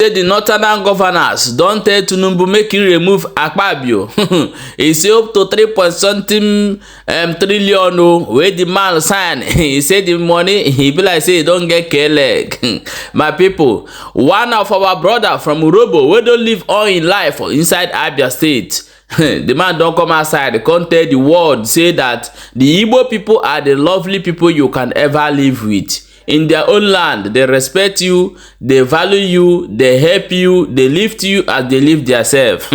say the northern governors don tell Tinubu make he remove Akpabio. He say up to 3 point something trillion wey the man sign. He say the money he be like say he don get leg. My people, one of our brother from Urobo wey don live all in life inside Abia State. The man don come outside, come tell the world say that the Igbo people are the lovely people you can ever live with. In their own land, they respect you, they value you, they help you, they lift you as they lift themselves.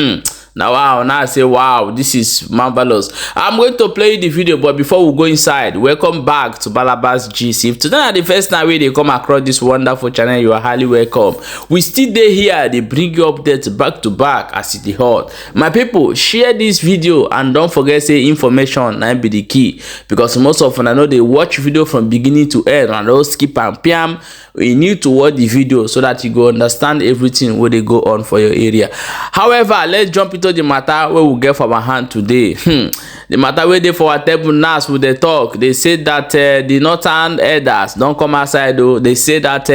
Now I say, wow, this is marvelous. I'm going to play the video, but before we go inside, welcome back to Balabas GC. If today is the first time they come across this wonderful channel, you are highly welcome. We still there here, they bring you updates back to back as it is hot. My people, share this video and don't forget say information and be the key, because most of them I know they watch video from beginning to end and don't skip and PM. We need to watch the video so that you go understand everything where they go on for your area. However, let's jump into the matter where we get from our hand today. The matter where they for our table now with the talk. They say that the northern elders don't come outside though. They say that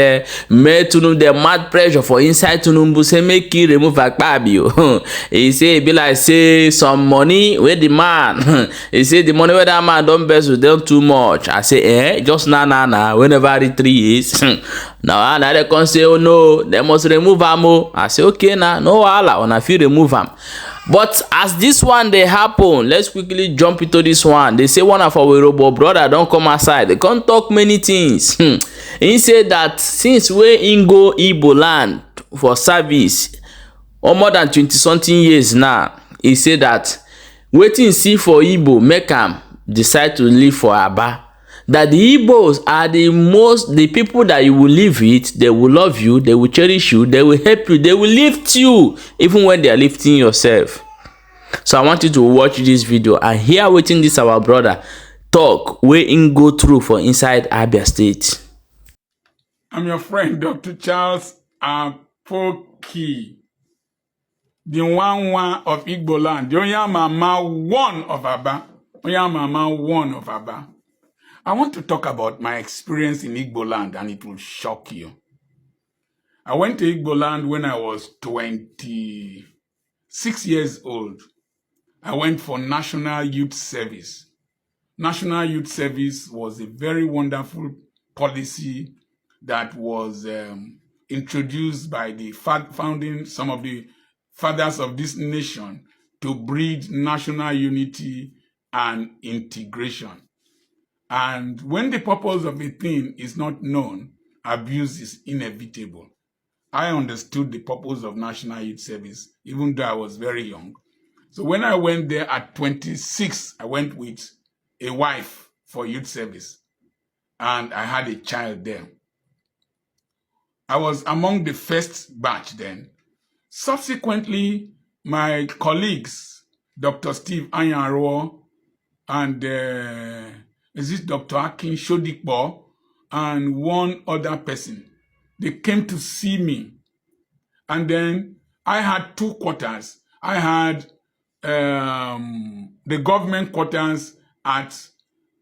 made Tinubu the mad pressure for inside Tinubu say make he remove Akpabio. He say be like say some money where the man. He say the money where that man don't best with them too much. I say just nah whenever every 3 years. Now they can say oh no, they must remove am. I say okay now, no wahala, on a few remove am. But as this one they happen, let's quickly jump into this one. They say one of our Yoruba brother don't come outside. They can't talk many things. He said that since we in go Igbo land for service or more than 20-something years now, he said that waiting see for Igbo make am decide to live for Aba. That the Igbos are the people that you will live with. They will love you, they will cherish you, they will help you, they will lift you even when they are lifting yourself. So I want you to watch this video and hear what this our brother talk where in go through for inside Abia State. I'm your friend Dr. Charles Apoki, the one of Igbo land, the Oyamama one of Aba, Oyamama one of Aba. I want to talk about my experience in Igbo land, and it will shock you. I went to Igbo land when I was 26 years old. I went for National Youth Service. National Youth Service was a very wonderful policy that was introduced by the some of the fathers of this nation to breed national unity and integration. And when the purpose of a thing is not known, abuse is inevitable. I understood the purpose of National Youth Service, even though I was very young. So when I went there at 26, I went with a wife for youth service. And I had a child there. I was among the first batch then. Subsequently, my colleagues, Dr. Steve Anyanro and is this Dr. Akin Shodikbo and one other person. They came to see me. And then I had 2 quarters. I had the government quarters at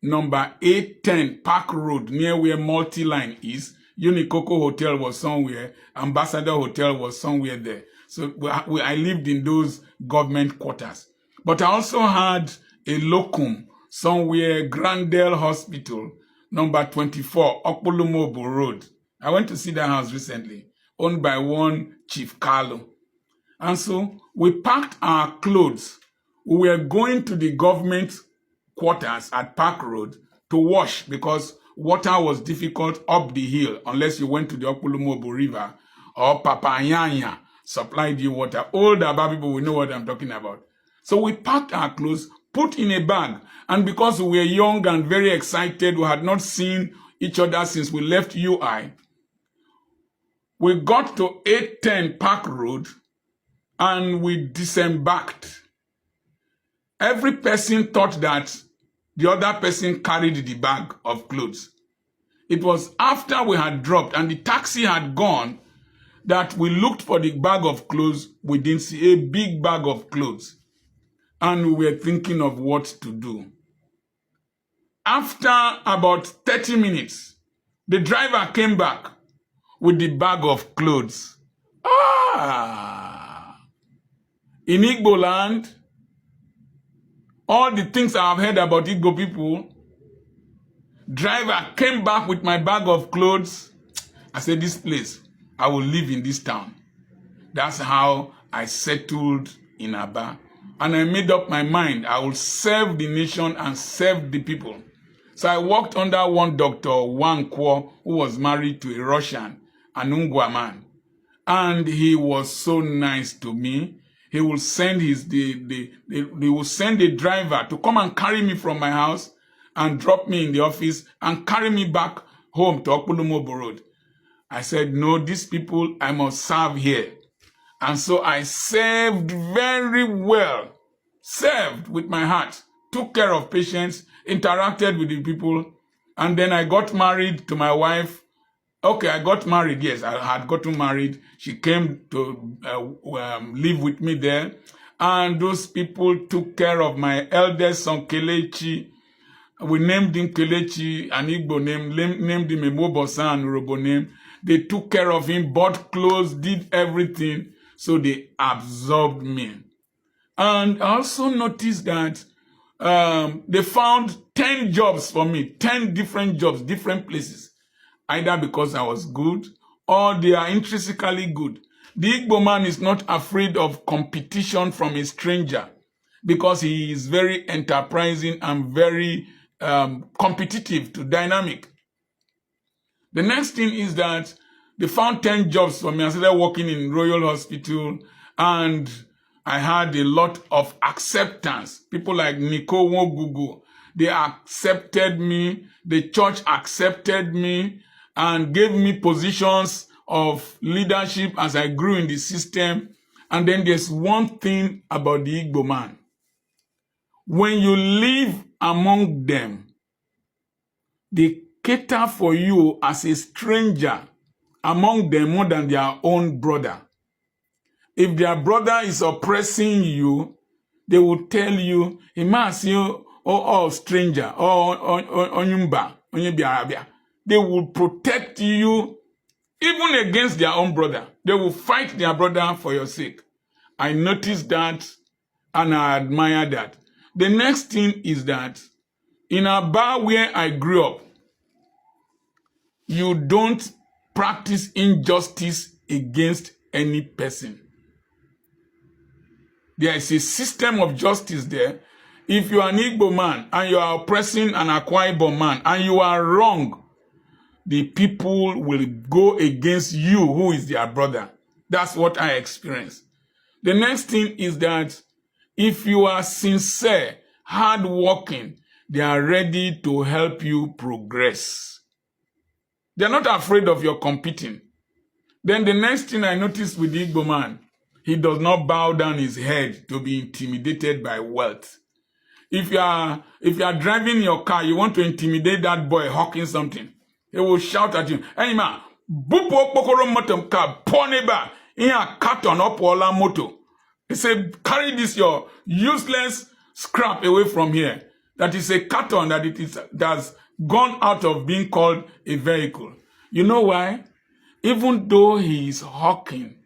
number 810 Park Road, near where Multi-Line is. Unikoko Hotel was somewhere. Ambassador Hotel was somewhere there. So I lived in those government quarters. But I also had a locum somewhere, Grandel Hospital, number 24, Okpulumobu Road. I went to see that house recently, owned by one Chief Carlo. And so we packed our clothes. We were going to the government quarters at Park Road to wash because water was difficult up the hill unless you went to the Okpulumobu River or Papayanya supplied you water. Old Aba people will know what I'm talking about. So we packed our clothes, put in a bag, and because we were young and very excited, we had not seen each other since we left UI, we got to 810 Park Road and we disembarked. Every person thought that the other person carried the bag of clothes. It was after we had dropped and the taxi had gone that we looked for the bag of clothes. We didn't see a big bag of clothes. And we were thinking of what to do. After about 30 minutes, the driver came back with the bag of clothes. In Igbo land, all the things I've heard about Igbo people, driver came back with my bag of clothes. I said, this place, I will live in this town. That's how I settled in Aba. And I made up my mind, I will serve the nation and serve the people. So I worked under one doctor, Wankwo, who was married to a Russian, an Ungwa man. And he was so nice to me. He will send they will send a driver to come and carry me from my house and drop me in the office and carry me back home to Okpulumobo Road. I said, no, these people, I must serve here. And so I served very well, served with my heart, took care of patients, interacted with the people, and then I got married to my wife. Okay, I got married, yes, I had gotten married. She came to live with me there, and those people took care of my eldest son, Kelechi. We named him Kelechi, an Igbo name, named him Ebobosa, an Urobo name. They took care of him, bought clothes, did everything, so they absorbed me. And I also noticed that they found 10 jobs for me, 10 different jobs, different places, either because I was good or they are intrinsically good. The Igbo man is not afraid of competition from a stranger because he is very enterprising and very competitive to dynamic. The next thing is that they found 10 jobs for me. I started working in Royal Hospital and I had a lot of acceptance. People like Nico Wogugu, they accepted me. The church accepted me and gave me positions of leadership as I grew in the system. And then there's one thing about the Igbo man. When you live among them, they cater for you as a stranger among them more than their own brother. If their brother is oppressing you, they will tell you, oh, stranger, onyumba, onyebiarabia. They will protect you even against their own brother. They will fight their brother for your sake. I noticed that and I admire that. The next thing is that in Aba where I grew up, you don't practice injustice against any person. There is a system of justice there. If you are an Igbo man and you are oppressing an Akwa Ibom man and you are wrong, the people will go against you who is their brother. That's what I experienced. The next thing is that if you are sincere, hardworking, they are ready to help you progress. They're not afraid of your competing. Then the next thing I noticed with the Igbo man, he does not bow down his head to be intimidated by wealth. If you are driving your car, you want to intimidate that boy hawking something, he will shout at you, hey man, bupo pokoro motom ka poneba in a carton up ola moto. He said, carry this your useless scrap away from here. That is a carton that's gone out of being called a vehicle. You know why? Even though he is hawking,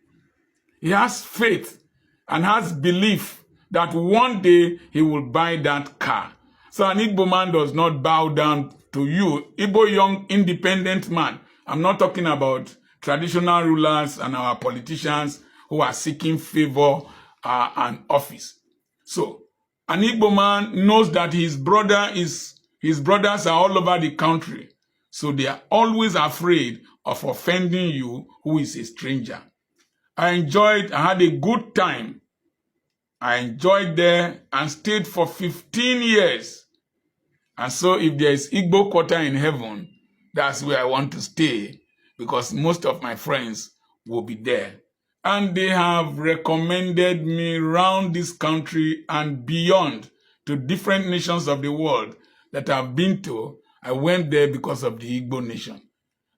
he has faith and has belief that one day he will buy that car. So an Igbo man does not bow down to you. Igbo young independent man. I'm not talking about traditional rulers and our politicians who are seeking favor and office. So an Igbo man knows that his brothers are all over the country. So they are always afraid of offending you who is a stranger. I had a good time. I enjoyed there and stayed for 15 years. And so if there is Igbo quarter in heaven, that's where I want to stay because most of my friends will be there. And they have recommended me around this country and beyond to different nations of the world that I've been to. I went there because of the Igbo nation.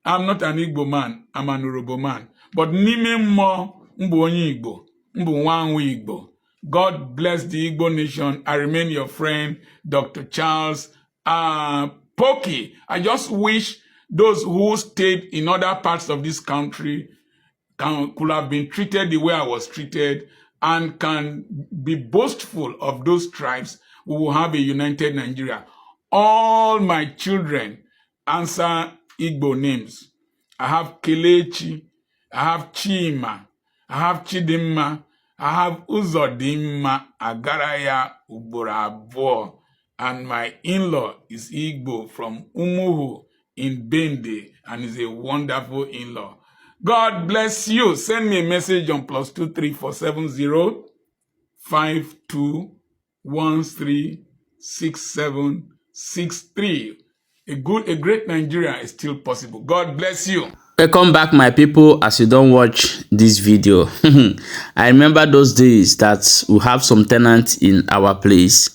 I'm not an Igbo man, I'm an Urobo man. But nime mo mbu onye Igbo, mbu nwanwe Igbo. God bless the Igbo nation. I remain your friend, Dr. Charles Poki. I just wish those who stayed in other parts of this country could have been treated the way I was treated and can be boastful of those tribes, we will have a united Nigeria. All my children answer Igbo names. I have Kelechi, I have Chima, I have Chidimma, I have Uzodimma, Agaraya, Uborabo, and my in-law is Igbo from Umuhu in Bende, and is a wonderful in-law. God bless you. Send me a message on +23470 52136763. A great Nigeria is still possible. God bless you. Welcome back, my people. As you don't watch this video, I remember those days that we have some tenants in our place,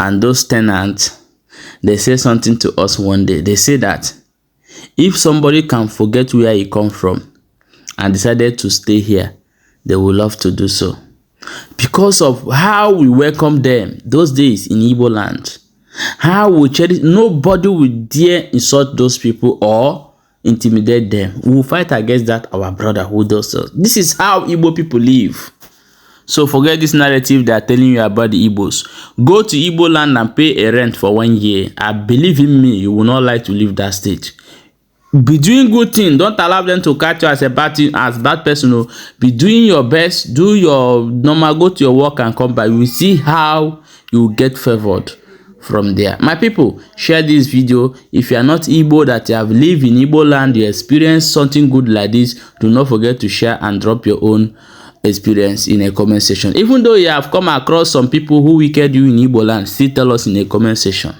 and those tenants, they say something to us one day. They say that if somebody can forget where he come from and decided to stay here, they will love to do so because of how we welcome them those days in Igbo land. How we cherish. Nobody will dare insult those people or intimidate them. We will fight against that, our brother who does so. This is how Igbo people live. So forget this narrative they are telling you about the Igbos. Go to Igbo land and pay a rent for 1 year. I believe in me, you will not like to leave that state. Be doing good thing. Don't allow them to catch you as a bad thing, as bad person. No. Be doing your best. Do your normal. Go to your work and come back. You will see how you will get favored from there. My people, share this video. If you are not Igbo, that you have lived in Igbo land, you experience something good like this, do not forget to share and drop your own experience in a comment section. Even though you have come across some people who wicked you in Igbo land, still tell us in a comment section.